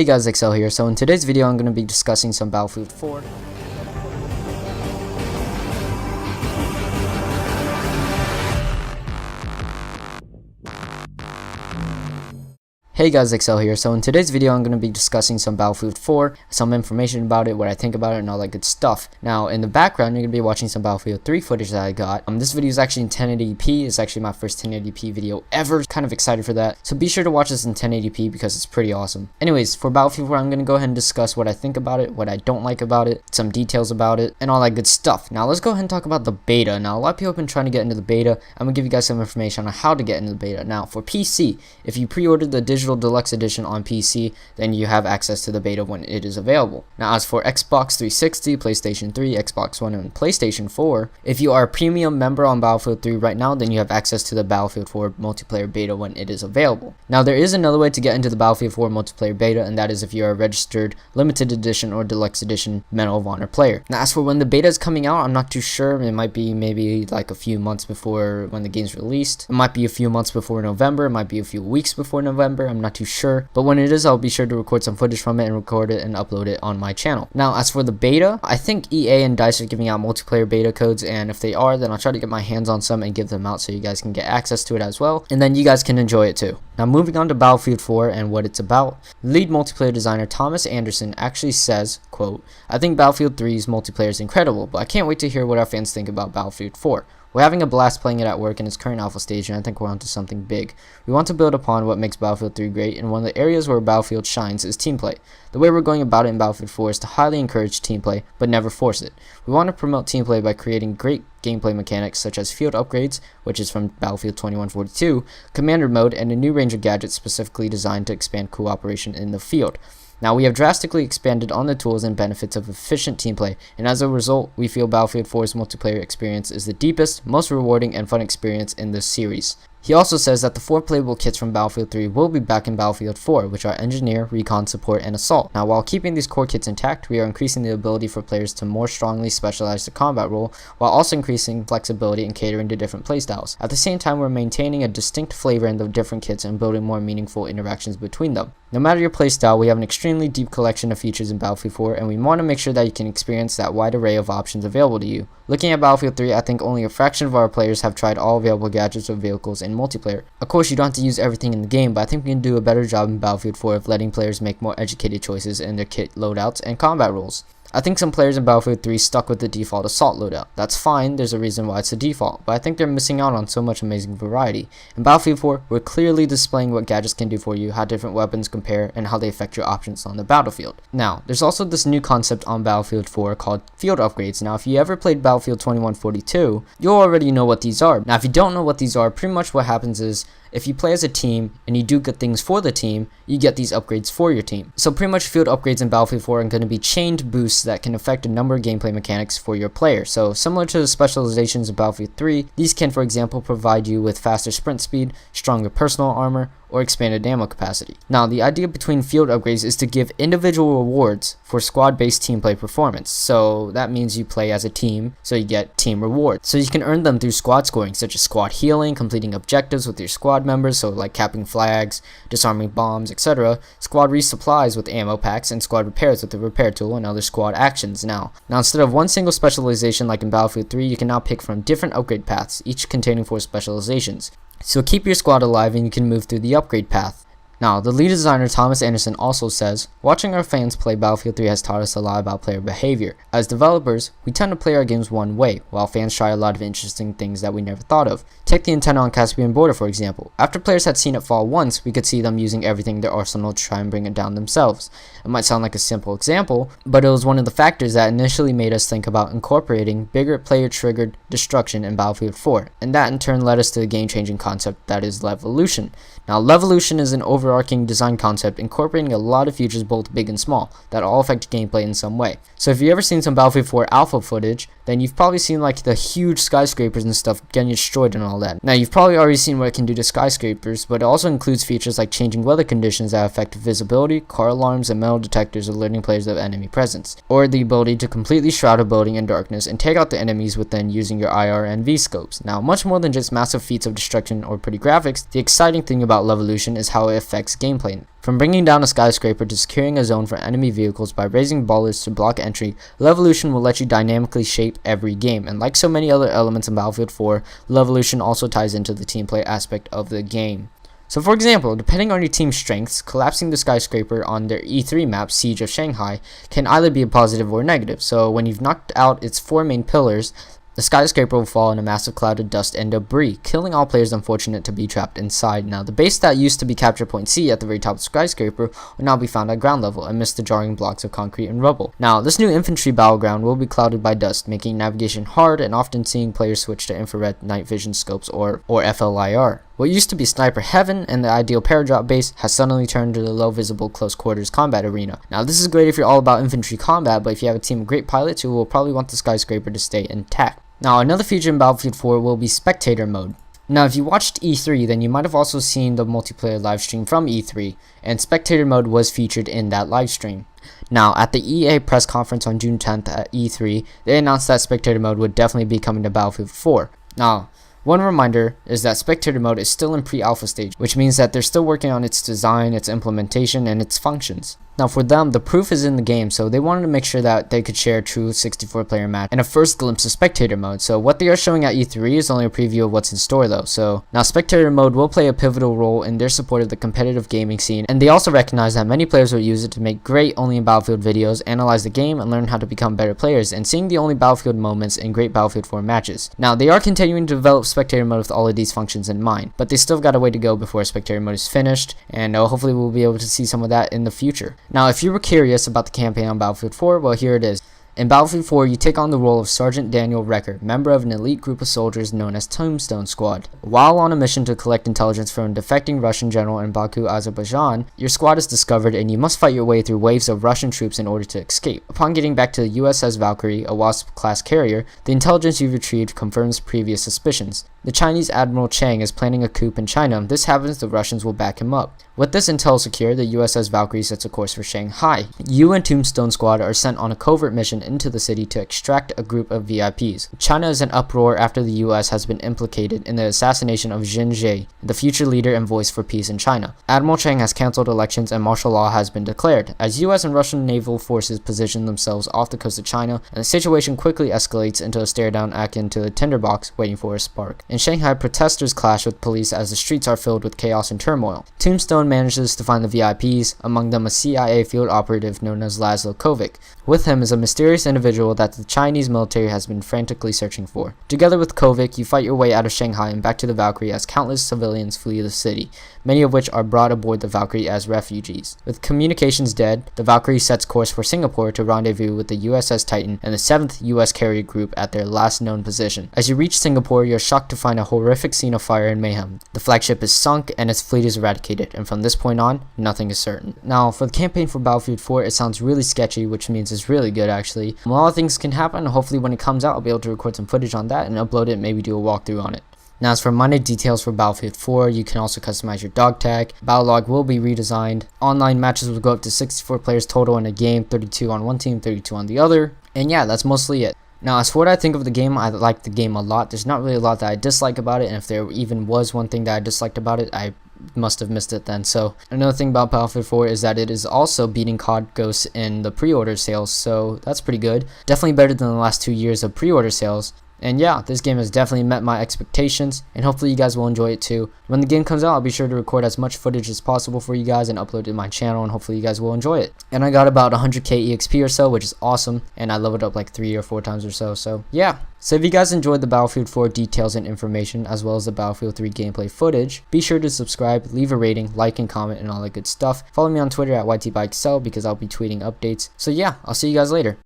Hey guys, Excel here. So in today's video I'm going to be discussing some Battlefield 4. Hey guys, Excel here. So in today's video I'm going to be discussing some Battlefield 4, some information about it, what I think about it, and all that good stuff. Now in the background you're going to be watching some Battlefield 3 footage that I got. This video is actually in 1080p. It's actually my first 1080p video ever. Kind of excited for that. So be sure to watch this in 1080p because it's pretty awesome. Anyways, for Battlefield 4 I'm going to go ahead and discuss what I think about it, what I don't like about it, some details about it, and all that good stuff. Now let's go ahead and talk about the beta. Now a lot of people have been trying to get into the beta. I'm going to give you guys some information on how to get into the beta. Now for PC, if you pre-ordered the digital deluxe edition on PC, then you have access to the beta when it is available. Now as for Xbox 360, PlayStation 3, Xbox One, and PlayStation 4, if you are a premium member on Battlefield 3 right now, then you have access to the Battlefield 4 multiplayer beta when it is available. Now there is another way to get into the Battlefield 4 multiplayer beta, and that is if you are a registered limited edition or deluxe edition Medal of Honor player. Now as for when the beta is coming out, I'm not too sure. It might be maybe like a few months before when the game's released. It might be a few months before November. It might be a few weeks before November. I'm not too sure. But when it is, I'll be sure to record some footage from it and record it and upload it on my channel. Now as for the beta, I think EA and DICE are giving out multiplayer beta codes, and if they are, then I'll try to get my hands on some and give them out so you guys can get access to it as well, and then you guys can enjoy it too. Now moving on to Battlefield 4 and what it's about, lead multiplayer designer Thomas Anderson actually says, quote, "I think Battlefield 3's multiplayer is incredible, but I can't wait to hear what our fans think about Battlefield 4. We're having a blast playing it at work in its current alpha stage, and I think we're onto something big. We want to build upon what makes Battlefield 3 great, and one of the areas where Battlefield shines is team play. The way we're going about it in Battlefield 4 is to highly encourage team play, but never force it. We want to promote team play by creating great gameplay mechanics such as field upgrades, which is from Battlefield 2142, commander mode, and a new range of gadgets specifically designed to expand cooperation in the field. Now we have drastically expanded on the tools and benefits of efficient team play, and as a result, we feel Battlefield 4's multiplayer experience is the deepest, most rewarding, and fun experience in this series." He also says that the 4 playable kits from Battlefield 3 will be back in Battlefield 4, which are Engineer, Recon, Support, and Assault. Now while keeping these core kits intact, we are increasing the ability for players to more strongly specialize the combat role, while also increasing flexibility and catering to different playstyles. At the same time, we're maintaining a distinct flavor in the different kits and building more meaningful interactions between them. No matter your playstyle, we have an extremely deep collection of features in Battlefield 4, and we want to make sure that you can experience that wide array of options available to you. Looking at Battlefield 3, I think only a fraction of our players have tried all available gadgets or vehicles in multiplayer. Of course, you don't have to use everything in the game, but I think we can do a better job in Battlefield 4 of letting players make more educated choices in their kit loadouts and combat roles. I think some players in Battlefield 3 stuck with the default assault loadout. That's fine, there's a reason why it's the default, but I think they're missing out on so much amazing variety. In Battlefield 4, we're clearly displaying what gadgets can do for you, how different weapons compare, and how they affect your options on the battlefield. Now, there's also this new concept on Battlefield 4 called field upgrades. Now, if you ever played Battlefield 2142, you'll already know what these are. Now, if you don't know what these are, pretty much what happens is, if you play as a team and you do good things for the team, you get these upgrades for your team. So pretty much field upgrades in Battlefield 4 are going to be chained boosts that can affect a number of gameplay mechanics for your player. So similar to the specializations of Battlefield 3, these can for example provide you with faster sprint speed, stronger personal armor, or expanded ammo capacity. Now the idea between field upgrades is to give individual rewards for squad-based team play performance. So that means you play as a team, so you get team rewards. So you can earn them through squad scoring, such as squad healing, completing objectives with your squad members, so like capping flags, disarming bombs, etc., squad resupplies with ammo packs, and squad repairs with the repair tool and other squad actions. Now instead of one single specialization like in Battlefield 3, you can now pick from different upgrade paths, each containing 4 specializations. So keep your squad alive and you can move through the upgrade path. Now, the lead designer Thomas Anderson also says, "Watching our fans play Battlefield 3 has taught us a lot about player behavior. As developers, we tend to play our games one way, while fans try a lot of interesting things that we never thought of. Take the antenna on Caspian border for example. After players had seen it fall once, we could see them using everything in their arsenal to try and bring it down themselves. It might sound like a simple example, but it was one of the factors that initially made us think about incorporating bigger player-triggered destruction in Battlefield 4, and that in turn led us to the game-changing concept that is Levolution. Now, Levolution is an overarching design concept incorporating a lot of features both big and small that all affect gameplay in some way. So if you've ever seen some Battlefield 4 alpha footage, then you've probably seen like the huge skyscrapers and stuff getting destroyed and all that. Now you've probably already seen what it can do to skyscrapers, but it also includes features like changing weather conditions that affect visibility, car alarms, and metal detectors alerting players of enemy presence, or the ability to completely shroud a building in darkness and take out the enemies within using your IR and V scopes. Now much more than just massive feats of destruction or pretty graphics, the exciting thing about about Levolution is how it affects gameplay. From bringing down a skyscraper to securing a zone for enemy vehicles by raising bollards to block entry, Levolution will let you dynamically shape every game, and like so many other elements in Battlefield 4, Levolution also ties into the team play aspect of the game. So for example, depending on your team's strengths, collapsing the skyscraper on their E3 map, Siege of Shanghai, can either be a positive or negative. So when you've knocked out its 4 main pillars, the skyscraper will fall in a massive cloud of dust and debris, killing all players unfortunate to be trapped inside. Now, the base that used to be capture point C at the very top of the skyscraper will now be found at ground level amidst the jarring blocks of concrete and rubble. Now, this new infantry battleground will be clouded by dust, making navigation hard and often seeing players switch to infrared night vision scopes or FLIR. What used to be sniper heaven and the ideal paradrop base has suddenly turned to the low visible close quarters combat arena. Now, this is great if you're all about infantry combat, but if you have a team of great pilots, you will probably want the skyscraper to stay intact. Now, another feature in Battlefield 4 will be spectator mode. Now, if you watched E3, then you might have also seen the multiplayer livestream from E3, and spectator mode was featured in that livestream. Now, at the EA press conference on June 10th at E3, they announced that spectator mode would definitely be coming to Battlefield 4. Now, one reminder is that spectator mode is still in pre-alpha stage, which means that they're still working on its design, its implementation, and its functions. Now for them, the proof is in the game, so they wanted to make sure that they could share a true 64-player match and a first glimpse of spectator mode. So what they are showing at E3 is only a preview of what's in store though. So now spectator mode will play a pivotal role in their support of the competitive gaming scene, and they also recognize that many players will use it to make great only in Battlefield videos, analyze the game, and learn how to become better players, and seeing the only Battlefield moments in great Battlefield 4 matches. Now they are continuing to develop spectator mode with all of these functions in mind, but they still got a way to go before spectator mode is finished, and hopefully we'll be able to see some of that in the future. Now if you were curious about the campaign on Battlefield 4, well, here it is. In Battlefield 4, you take on the role of Sergeant Daniel Recker, member of an elite group of soldiers known as Tombstone Squad. While on a mission to collect intelligence from a defecting Russian general in Baku, Azerbaijan, your squad is discovered and you must fight your way through waves of Russian troops in order to escape. Upon getting back to the USS Valkyrie, a Wasp-class carrier, the intelligence you've retrieved confirms previous suspicions. The Chinese Admiral Chang is planning a coup in China. If this happens, the Russians will back him up. With this intel secure, the USS Valkyrie sets a course for Shanghai. You and Tombstone Squad are sent on a covert mission into the city to extract a group of VIPs. China is in uproar after the US has been implicated in the assassination of Jin Zhe, the future leader and voice for peace in China. Admiral Chang has cancelled elections and martial law has been declared, as US and Russian naval forces position themselves off the coast of China, and the situation quickly escalates into a stare-down akin to a tinderbox waiting for a spark. In Shanghai, protesters clash with police as the streets are filled with chaos and turmoil. Tombstone manages to find the VIPs, among them a CIA field operative known as Laszlo Kovic. With him is a mysterious individual that the Chinese military has been frantically searching for. Together with Kovic, you fight your way out of Shanghai and back to the Valkyrie as countless civilians flee the city, many of which are brought aboard the Valkyrie as refugees. With communications dead, the Valkyrie sets course for Singapore to rendezvous with the USS Titan and the 7th US carrier group at their last known position. As you reach Singapore, you're shocked to find a horrific scene of fire and mayhem. The flagship is sunk and its fleet is eradicated, and from this point on, nothing is certain. Now, for the campaign for Battlefield 4, it sounds really sketchy, which means it's really good actually. A lot of things can happen. Hopefully when it comes out, I'll be able to record some footage on that and upload it and maybe do a walkthrough on it. Now, as for minor details for Battlefield 4, you can also customize your dog tag. Battle log will be redesigned. Online matches will go up to 64 players total in a game, 32 on one team, 32 on the other. And yeah, that's mostly it. Now, as for what I think of the game, I like the game a lot. There's not really a lot that I dislike about it, and if there even was one thing that I disliked about it, I must have missed it then. So another thing about Battlefield 4 is that it is also beating COD Ghosts in the pre-order sales, so that's pretty good. Definitely better than the last 2 years of pre-order sales. And yeah, this game has definitely met my expectations, and hopefully you guys will enjoy it too. When the game comes out, I'll be sure to record as much footage as possible for you guys and upload it to my channel, and hopefully you guys will enjoy it. And I got about 100k EXP or so, which is awesome, and I leveled up like 3 or 4 times or so, so yeah. So if you guys enjoyed the Battlefield 4 details and information, as well as the Battlefield 3 gameplay footage, be sure to subscribe, leave a rating, like and comment, and all that good stuff. Follow me on Twitter at YTByExcel because I'll be tweeting updates. So yeah, I'll see you guys later.